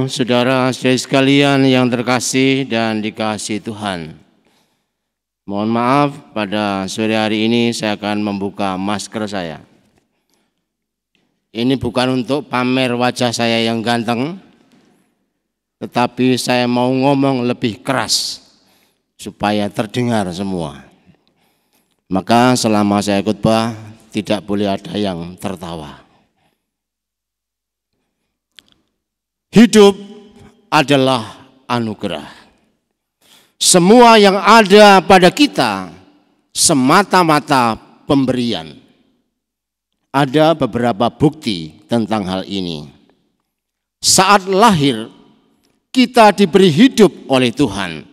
saudara-saudari sekalian yang terkasih dan dikasihi Tuhan. Mohon maaf, pada sore hari ini saya akan membuka masker saya. Ini bukan untuk pamer wajah saya yang ganteng, tetapi saya mau ngomong lebih keras supaya terdengar semua. Maka selama saya khotbah tidak boleh ada yang tertawa. Hidup adalah anugerah. Semua yang ada pada kita semata-mata pemberian. Ada beberapa bukti tentang hal ini. Saat lahir, kita diberi hidup oleh Tuhan.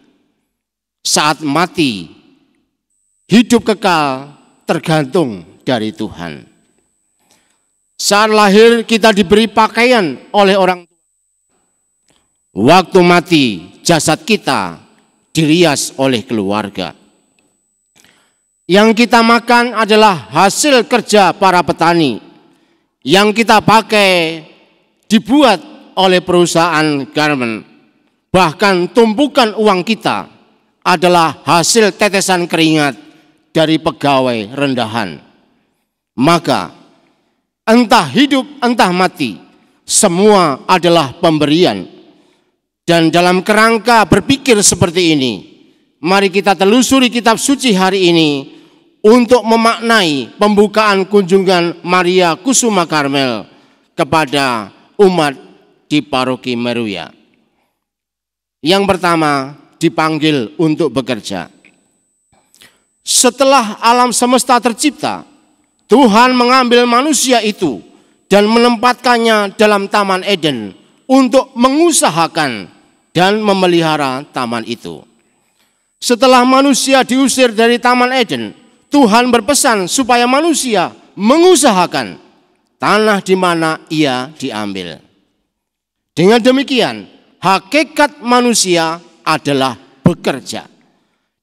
Saat mati, hidup kekal tergantung dari Tuhan. Saat lahir, kita diberi pakaian oleh orang tua. Waktu mati, jasad kita dirias oleh keluarga. Yang kita makan adalah hasil kerja para petani. Yang kita pakai dibuat oleh perusahaan garment. Bahkan tumpukan uang kita adalah hasil tetesan keringat dari pegawai rendahan. Maka entah hidup entah mati, semua adalah pemberian. Dan dalam kerangka berpikir seperti ini, mari kita telusuri kitab suci hari ini untuk memaknai pembukaan kunjungan Maria Kusuma Karmel kepada umat di paroki Meruya. Yang pertama, dipanggil untuk bekerja. Setelah alam semesta tercipta, Tuhan mengambil manusia itu dan menempatkannya dalam Taman Eden untuk mengusahakan dan memelihara taman itu. Setelah manusia diusir dari Taman Eden, Tuhan berpesan supaya manusia mengusahakan tanah di mana ia diambil. Dengan demikian, hakikat manusia adalah bekerja.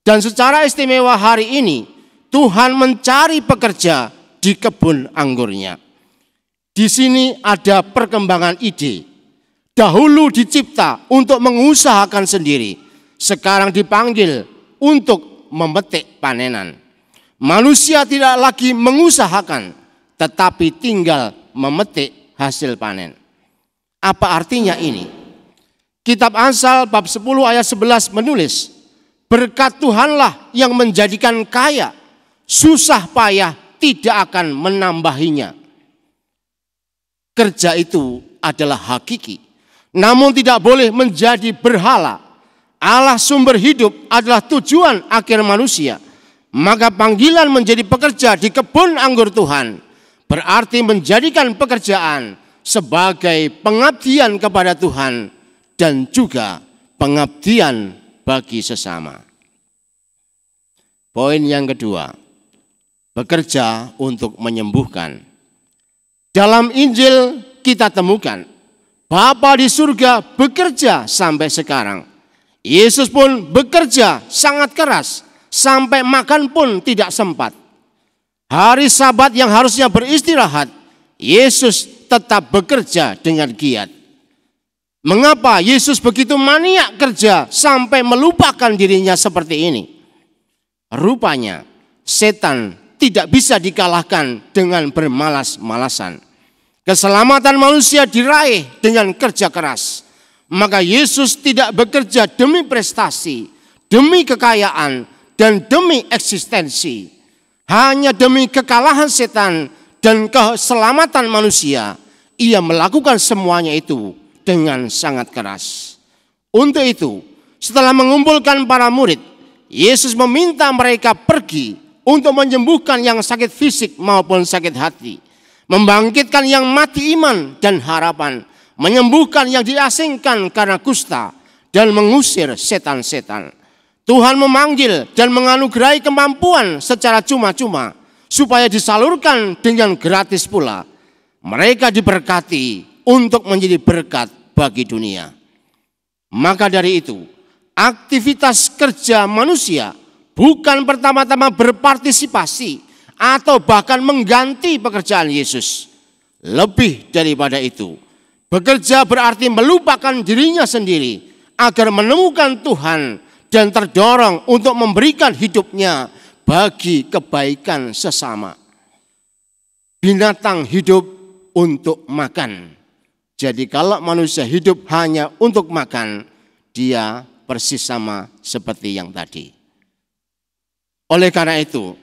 Dan secara istimewa hari ini, Tuhan mencari pekerja di kebun anggurnya. Di sini ada perkembangan ide. Dahulu dicipta untuk mengusahakan sendiri, sekarang dipanggil untuk memetik panenan. Manusia tidak lagi mengusahakan, tetapi tinggal memetik hasil panen. Apa artinya ini? Kitab Amsal bab 10 ayat 11 menulis, berkat Tuhanlah yang menjadikan kaya, susah payah tidak akan menambahinya. Kerja itu adalah hakiki, namun tidak boleh menjadi berhala. Allah sumber hidup adalah tujuan akhir manusia. Maka panggilan menjadi pekerja di kebun anggur Tuhan berarti menjadikan pekerjaan sebagai pengabdian kepada Tuhan dan juga pengabdian bagi sesama. Poin yang kedua, bekerja untuk menyembuhkan. Dalam Injil kita temukan Bapa di surga bekerja sampai sekarang. Yesus pun bekerja sangat keras, sampai makan pun tidak sempat. Hari Sabat yang harusnya beristirahat, Yesus tetap bekerja dengan giat. Mengapa Yesus begitu maniak kerja sampai melupakan dirinya seperti ini? Rupanya setan tidak bisa dikalahkan dengan bermalas-malasan. Keselamatan manusia diraih dengan kerja keras. Maka Yesus tidak bekerja demi prestasi, demi kekayaan, dan demi eksistensi. Hanya demi kekalahan setan dan keselamatan manusia, ia melakukan semuanya itu dengan sangat keras. Untuk itu, setelah mengumpulkan para murid, Yesus meminta mereka pergi untuk menyembuhkan yang sakit fisik maupun sakit hati, membangkitkan yang mati iman dan harapan, menyembuhkan yang diasingkan karena kusta, dan mengusir setan-setan. Tuhan memanggil dan menganugerahi kemampuan secara cuma-cuma supaya disalurkan dengan gratis pula. Mereka diberkati untuk menjadi berkat bagi dunia. Maka dari itu, aktivitas kerja manusia bukan pertama-tama berpartisipasi atau bahkan mengganti pekerjaan Yesus. Lebih daripada itu, Bekerja berarti melupakan dirinya sendiri agar menemukan Tuhan dan terdorong untuk memberikan hidupnya bagi kebaikan sesama. Binatang hidup untuk makan. Jadi kalau manusia hidup hanya untuk makan, dia persis sama seperti yang tadi. Oleh karena itu,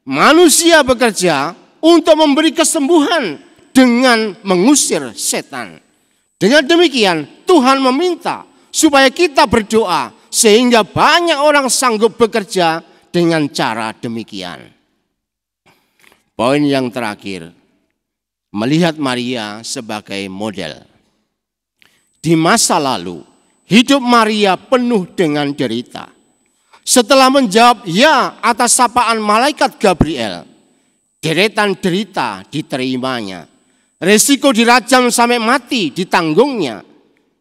manusia bekerja untuk memberi kesembuhan dengan mengusir setan. Dengan demikian, Tuhan meminta supaya kita berdoa sehingga banyak orang sanggup bekerja dengan cara demikian. Poin yang terakhir, melihat Maria sebagai model. Di masa lalu, hidup Maria penuh dengan derita. Setelah menjawab ya atas sapaan malaikat Gabriel, deretan derita diterimanya. Resiko dirajam sampai mati ditanggungnya.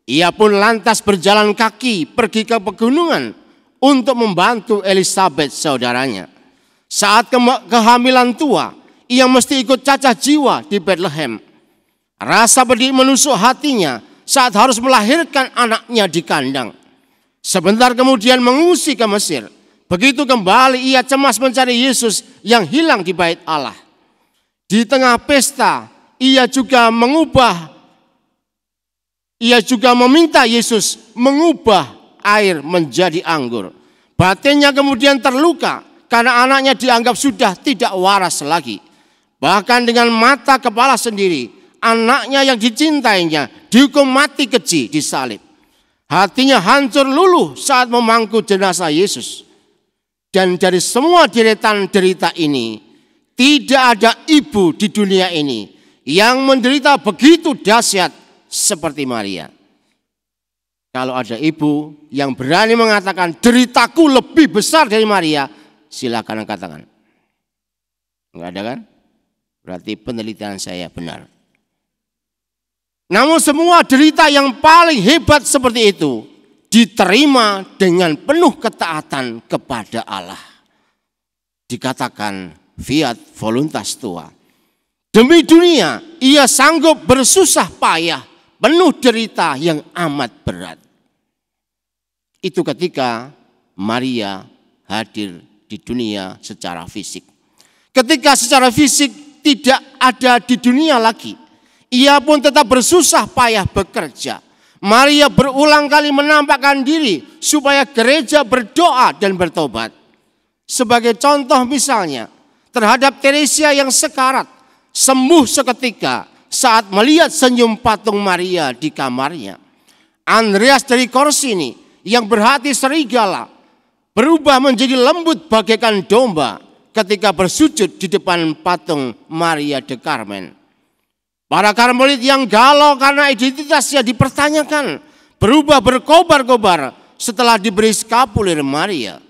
Ia pun lantas berjalan kaki pergi ke pegunungan untuk membantu Elizabeth saudaranya. Saat kehamilan tua, ia mesti ikut cacah jiwa di Bethlehem. Rasa pedih menusuk hatinya saat harus melahirkan anaknya di kandang. Sebentar kemudian mengungsi ke Mesir. Begitu kembali ia cemas mencari Yesus yang hilang di bait Allah. Di tengah pesta ia juga meminta Yesus mengubah air menjadi anggur. Batinnya kemudian terluka karena anaknya dianggap sudah tidak waras lagi. Bahkan dengan mata kepala sendiri, anaknya yang dicintainya dihukum mati keji disalib. Hatinya hancur luluh saat memangku jenazah Yesus. Dan dari semua deretan derita ini, tidak ada ibu di dunia ini yang menderita begitu dahsyat seperti Maria. Kalau ada ibu yang berani mengatakan deritaku lebih besar dari Maria, silakan katakan. Enggak ada kan? Berarti penelitian saya benar. Namun semua derita yang paling hebat seperti itu diterima dengan penuh ketaatan kepada Allah. Dikatakan fiat voluntas tua. Demi dunia ia sanggup bersusah payah, penuh derita yang amat berat. Itu ketika Maria hadir di dunia secara fisik. Ketika secara fisik tidak ada di dunia lagi, ia pun tetap bersusah payah bekerja. Maria berulang kali menampakkan diri supaya gereja berdoa dan bertobat. Sebagai contoh misalnya, terhadap Teresia yang sekarat, sembuh seketika saat melihat senyum patung Maria di kamarnya. Andreas dari Korsini yang berhati serigala berubah menjadi lembut bagaikan domba ketika bersujud di depan patung Maria de Carmen. Para Karmelit yang galau karena identitasnya dipertanyakan berubah berkobar-kobar setelah diberi skapulir Maria.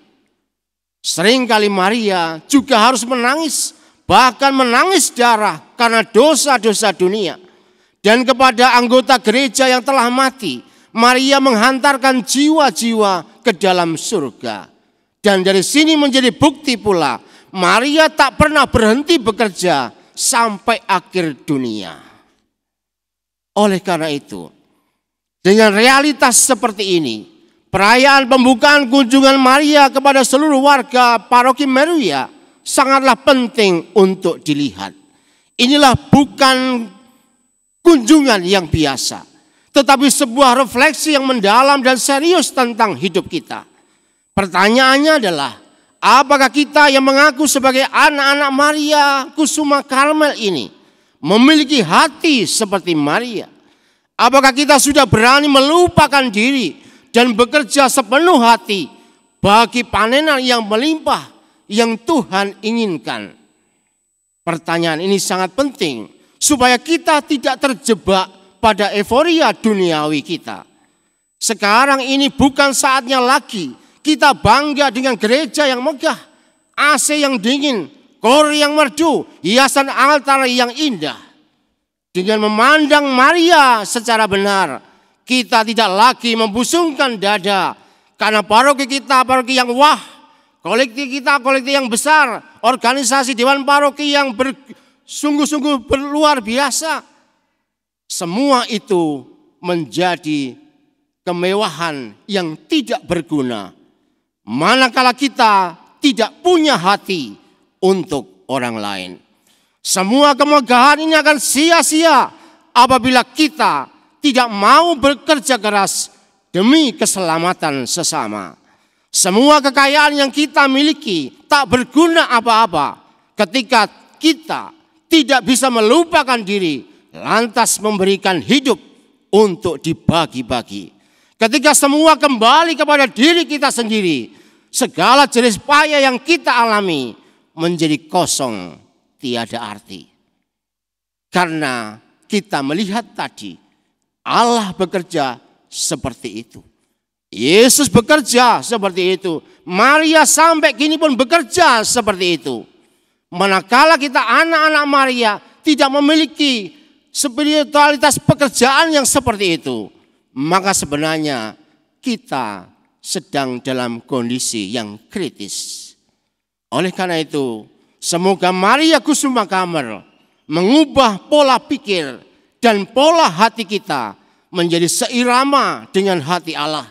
Seringkali Maria juga harus menangis, bahkan menangis darah karena dosa-dosa dunia. Dan kepada anggota gereja yang telah mati, Maria menghantarkan jiwa-jiwa ke dalam surga. Dan dari sini menjadi bukti pula, Maria tak pernah berhenti bekerja sampai akhir dunia. Oleh karena itu, dengan realitas seperti ini, perayaan pembukaan kunjungan Maria kepada seluruh warga paroki Meruya sangatlah penting untuk dilihat. Inilah bukan kunjungan yang biasa, tetapi sebuah refleksi yang mendalam dan serius tentang hidup kita. Pertanyaannya adalah, apakah kita yang mengaku sebagai anak-anak Maria Kusuma Karmel ini memiliki hati seperti Maria? Apakah kita sudah berani melupakan diri dan bekerja sepenuh hati bagi panenan yang melimpah yang Tuhan inginkan? Pertanyaan ini sangat penting supaya kita tidak terjebak pada euforia duniawi kita. Sekarang ini bukan saatnya lagi kita bangga dengan gereja yang megah, AC yang dingin, kori yang merdu, hiasan altar yang indah. Dengan memandang Maria secara benar, kita tidak lagi membusungkan dada karena paroki kita paroki yang wah, kolektif kita kolektif yang besar, organisasi dewan paroki yang sungguh-sungguh berluar biasa. semua itu menjadi kemewahan yang tidak berguna manakala kita tidak punya hati untuk orang lain. Semua kemegahan ini akan sia-sia apabila kita tidak mau bekerja keras demi keselamatan sesama. Semua kekayaan yang kita miliki tak berguna apa-apa ketika kita tidak bisa melupakan diri, lantas memberikan hidup untuk dibagi-bagi. Ketika semua kembali kepada diri kita sendiri, segala jenis payah yang kita alami menjadi kosong, tiada arti. Karena kita melihat tadi, Allah bekerja seperti itu. Yesus bekerja seperti itu. Maria sampai kini pun bekerja seperti itu. Manakala kita anak-anak Maria tidak memiliki spiritualitas pekerjaan yang seperti itu, maka sebenarnya kita sedang dalam kondisi yang kritis. Oleh karena itu, semoga Maria Kusuma Kamar mengubah pola pikir dan pola hati kita menjadi seirama dengan hati Allah,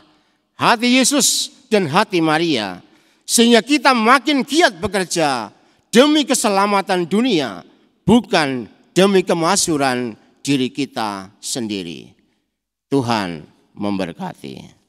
hati Yesus dan hati Maria. Sehingga kita makin giat bekerja demi keselamatan dunia, bukan demi kemakmuran diri kita sendiri. Tuhan memberkati.